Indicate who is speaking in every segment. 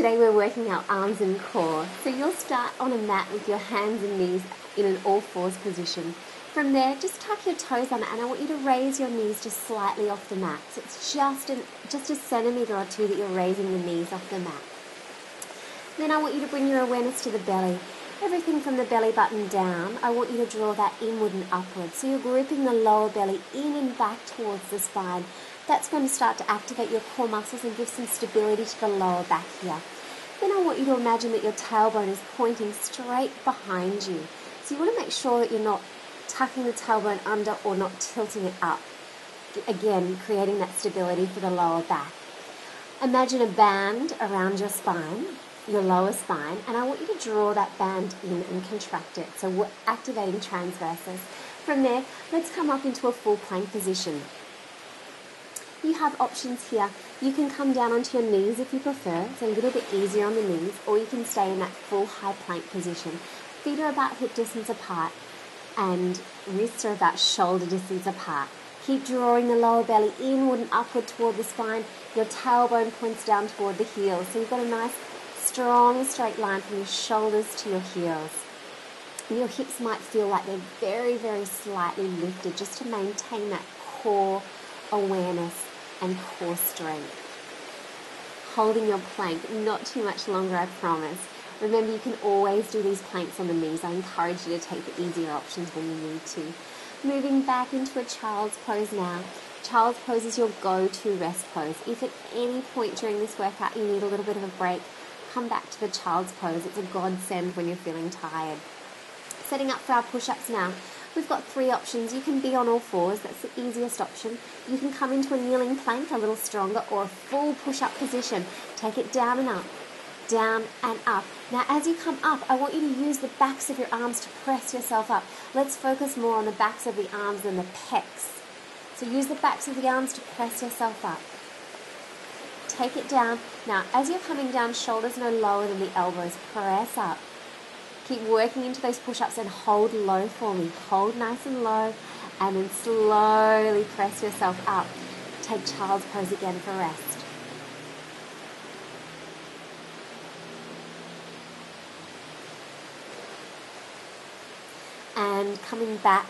Speaker 1: Today we're working our arms and core. So you'll start on a mat with your hands and knees in an all-fours position. From there, just tuck your toes under, and I want you to raise your knees just slightly off the mat. So it's just a centimetre or two that you're raising the knees off the mat. Then I want you to bring your awareness to the belly. Everything from the belly button down, I want you to draw that inward and upward. So you're gripping the lower belly in and back towards the spine. That's going to start to activate your core muscles and give some stability to the lower back here. Then I want you to imagine that your tailbone is pointing straight behind you. So you want to make sure that you're not tucking the tailbone under or not tilting it up. Again, creating that stability for the lower back. Imagine a band around your spine, your lower spine, and I want you to draw that band in and contract it. So we're activating transverses. From there, let's come up into a full plank position. You have options here. You can come down onto your knees if you prefer. It's a little bit easier on the knees, or you can stay in that full high plank position. Feet are about hip distance apart and wrists are about shoulder distance apart. Keep drawing the lower belly inward and upward toward the spine. Your tailbone points down toward the heels. So you've got a nice, strong, straight line from your shoulders to your heels. And your hips might feel like they're very, very slightly lifted just to maintain that core awareness and core strength. Holding your plank, not too much longer, I promise. Remember, you can always do these planks on the knees. I encourage you to take the easier options when you need to. Moving back into a child's pose now. Child's pose is your go-to rest pose. If at any point during this workout you need a little bit of a break, come back to the child's pose. It's a godsend when you're feeling tired. Setting up for our push-ups now. We've got 3 options. You can be on all fours. That's the easiest option. You can come into a kneeling plank, a little stronger, or a full push-up position. Take it down and up, down and up. Now, as you come up, I want you to use the backs of your arms to press yourself up. Let's focus more on the backs of the arms than the pecs. So use the backs of the arms to press yourself up. Take it down. Now, as you're coming down, shoulders no lower than the elbows. Press up. Keep working into those push-ups and hold low for me. Hold nice and low and then slowly press yourself up. Take child's pose again for rest. And coming back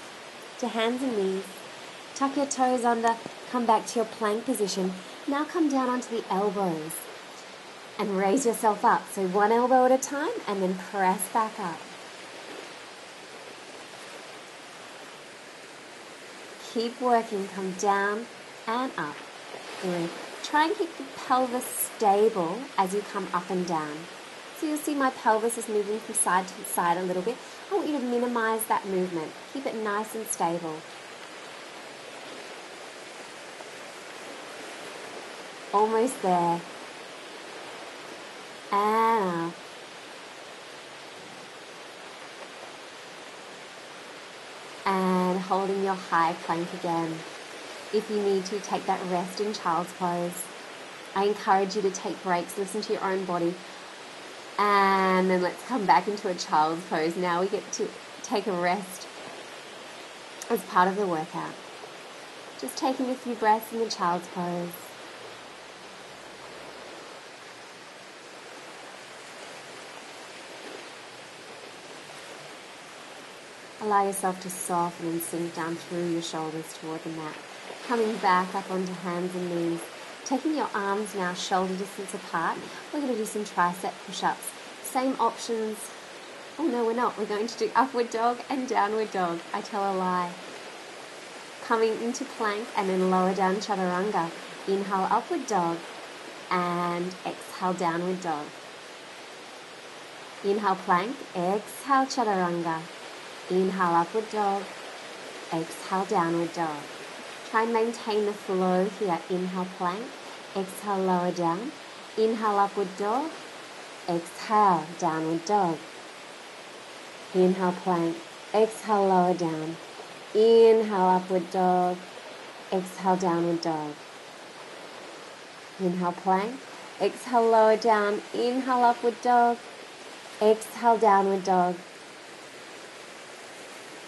Speaker 1: to hands and knees. Tuck your toes under, come back to your plank position. Now come down onto the elbows and raise yourself up. So one elbow at a time and then press back up. Keep working, come down and up. Good. Try and keep the pelvis stable as you come up and down. So you'll see my pelvis is moving from side to side a little bit. I want you to minimize that movement. Keep it nice and stable. Almost there. And up. And holding your high plank again. If you need to, take that rest in child's pose. I encourage you to take breaks, listen to your own body. And then let's come back into a child's pose. Now we get to take a rest as part of the workout. Just taking a few breaths in the child's pose. Allow yourself to soften and sink down through your shoulders toward the mat. Coming back up onto hands and knees. Taking your arms now shoulder distance apart. We're going to do some tricep push-ups. Same options. Oh no, we're not. We're going to do upward dog and downward dog. I tell a lie. Coming into plank and then lower down chaturanga. Inhale upward dog and exhale downward dog. Inhale plank, exhale chaturanga. Inhale upward dog, exhale downward dog. Try and maintain the flow here. Inhale plank, exhale lower down. Inhale upward dog, exhale downward dog. Inhale plank, exhale lower down. Inhale upward dog, exhale downward dog. Inhale plank, exhale lower down. Inhale upward dog, exhale downward dog.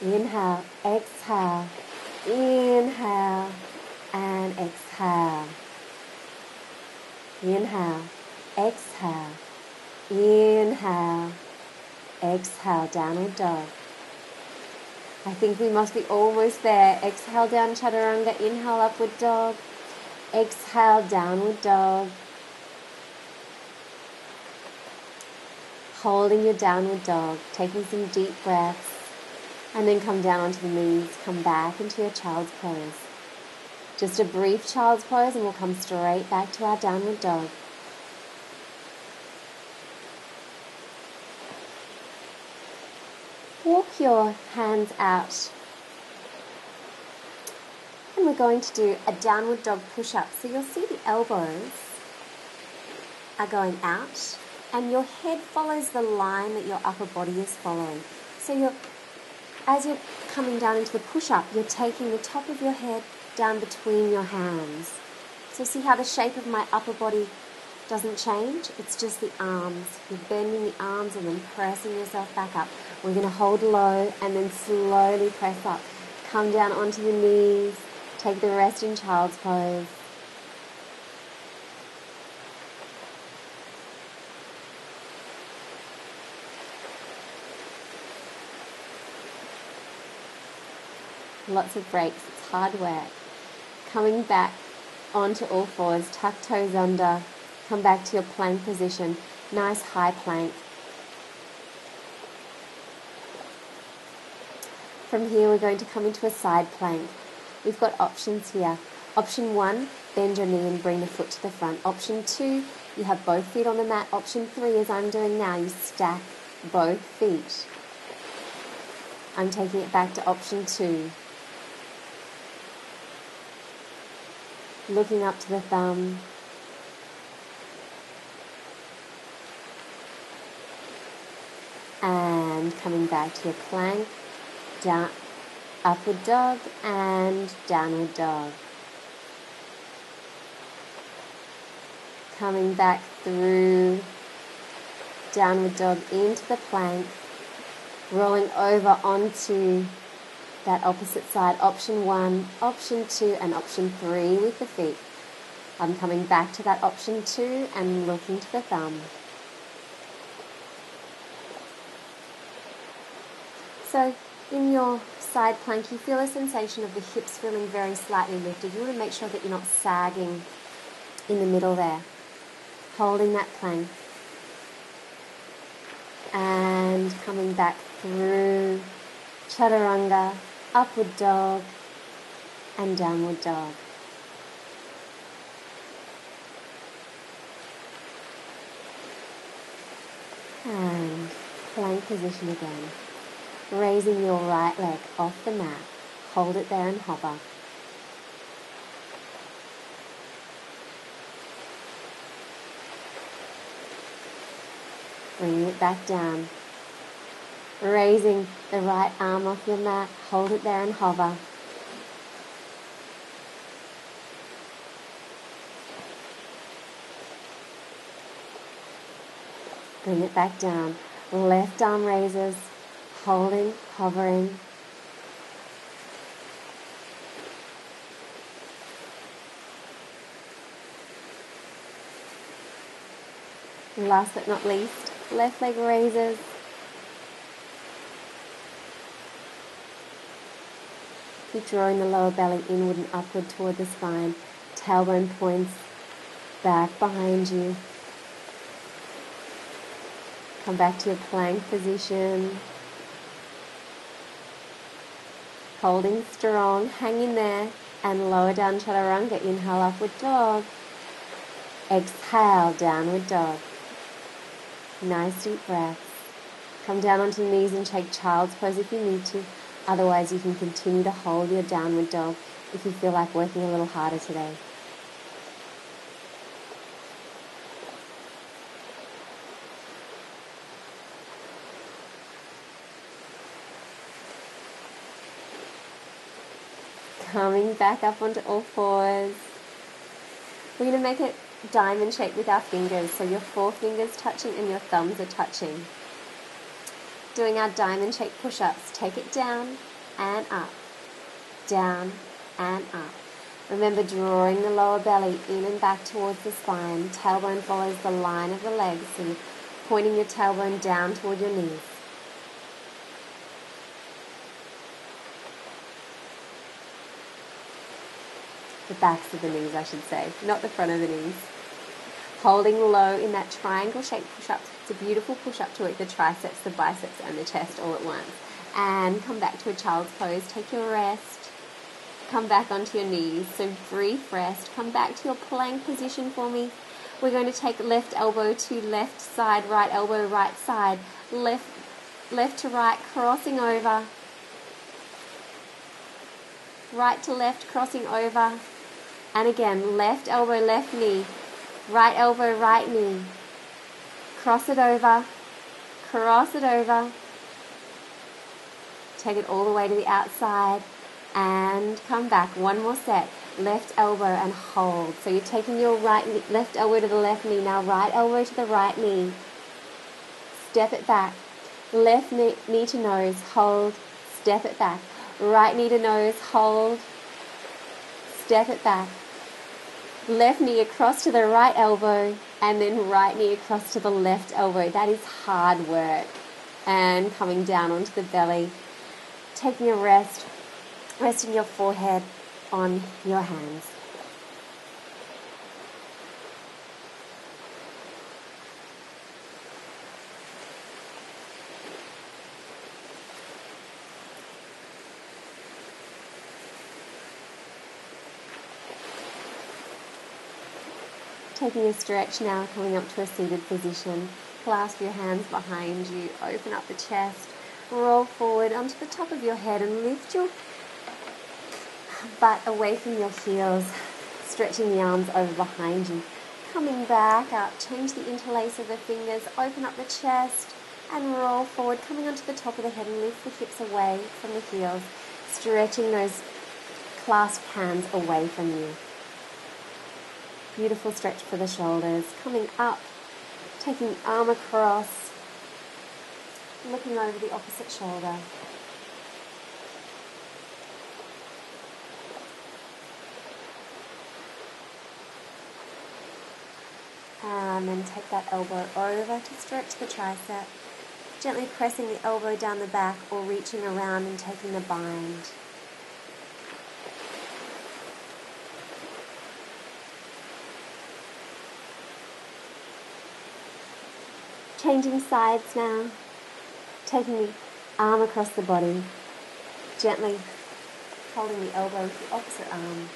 Speaker 1: Inhale, exhale, inhale, and exhale. Inhale, exhale, Inhale. Exhale, downward dog. I think we must be almost there. Exhale, down chaturanga. Inhale, upward dog. Exhale, downward dog. Holding your downward dog, taking some deep breaths, and then come down onto the knees. Come back into your child's pose. Just a brief child's pose and we'll come straight back to our downward dog. Walk your hands out. And we're going to do a downward dog push-up. So you'll see the elbows are going out and your head follows the line that your upper body is following. So as you're coming down into the push-up, you're taking the top of your head down between your hands. So see how the shape of my upper body doesn't change? It's just the arms. You're bending the arms and then pressing yourself back up. We're going to hold low and then slowly press up. Come down onto the knees. Take the rest in child's pose. Lots of breaks. It's hard work. Coming back onto all fours. Tuck toes under. Come back to your plank position. Nice high plank. From here we're going to come into a side plank. We've got options here. Option 1, bend your knee and bring the foot to the front. Option 2, you have both feet on the mat. Option 3, as I'm doing now, you stack both feet. I'm taking it back to option 2. Looking up to the thumb. And coming back to your plank. Down, upward dog and downward dog. Coming back through downward dog into the plank, rolling over onto that opposite side. Option 1, option 2 and option 3 with the feet. I'm coming back to that option 2 and looking to the thumb. So in your side plank, you feel a sensation of the hips feeling very slightly lifted. You want to make sure that you're not sagging in the middle there. Holding that plank. And coming back through chaturanga, upward dog, and downward dog. And plank position again. Raising your right leg off the mat. Hold it there and hover. Bringing it back down. Raising the right arm off your mat. Hold it there and hover. Bring it back down. Left arm raises. Holding, hovering. Last but not least, left leg raises. Keep drawing the lower belly inward and upward toward the spine. Tailbone points back behind you. Come back to your plank position. Holding strong, hang in there, and lower down chaturanga. Inhale, upward dog. Exhale, downward dog. Nice deep breaths. Come down onto the knees and take child's pose if you need to. Otherwise, you can continue to hold your downward dog if you feel like working a little harder today. Coming back up onto all fours. We're going to make it diamond shape with our fingers, so your forefingers touching and your thumbs are touching. Doing our diamond shape push-ups. Take it down and up, down and up. Remember, drawing the lower belly in and back towards the spine. Tailbone follows the line of the legs, so you're pointing your tailbone down toward your knees. The backs of the knees, I should say, not the front of the knees. Holding low in that triangle shape push-up. It's a beautiful push-up to work the triceps, the biceps and the chest all at once. And come back to a child's pose. Take your rest. Come back onto your knees. So brief rest. Come back to your plank position for me. We're going to take left elbow to left side, right elbow, right side. Left to right, crossing over. Right to left, crossing over. And again, left elbow, left knee. Right elbow, right knee. Cross it over. Cross it over. Take it all the way to the outside. And come back. One more set. Left elbow and hold. So you're taking your left elbow to the left knee. Now right elbow to the right knee. Step it back. Left knee to nose. Hold. Step it back. Right knee to nose. Hold. Step it back. Left knee across to the right elbow. And then right knee across to the left elbow. That is hard work. And coming down onto the belly. Taking a rest. Resting your forehead on your hands. Taking a stretch now, coming up to a seated position. Clasp your hands behind you, open up the chest, roll forward onto the top of your head and lift your butt away from your heels, stretching the arms over behind you. Coming back up, change the interlace of the fingers, open up the chest and roll forward, coming onto the top of the head and lift the hips away from the heels, stretching those clasped hands away from you. Beautiful stretch for the shoulders. Coming up, taking the arm across, looking over the opposite shoulder. And then take that elbow over to stretch the tricep. Gently pressing the elbow down the back or reaching around and taking the bind. Changing sides now. Taking the arm across the body. Gently holding the elbow with the opposite arm.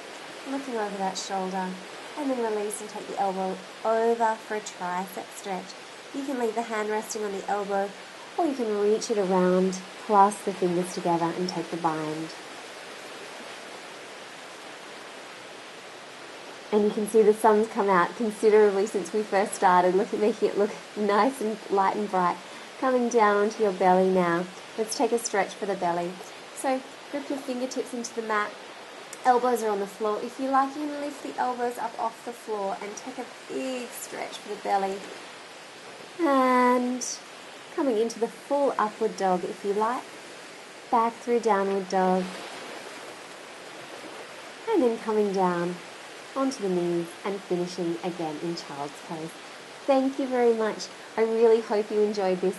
Speaker 1: Looking over that shoulder. And then release and take the elbow over for a tricep stretch. You can leave the hand resting on the elbow or you can reach it around, clasp the fingers together and take the bind. And you can see the sun's come out considerably since we first started. Look at making it look nice and light and bright. Coming down onto your belly now. Let's take a stretch for the belly. So grip your fingertips into the mat. Elbows are on the floor. If you like, you can lift the elbows up off the floor and take a big stretch for the belly. And coming into the full upward dog if you like. Back through downward dog. And then coming down onto the knees and finishing again in child's pose. Thank you very much. I really hope you enjoyed this.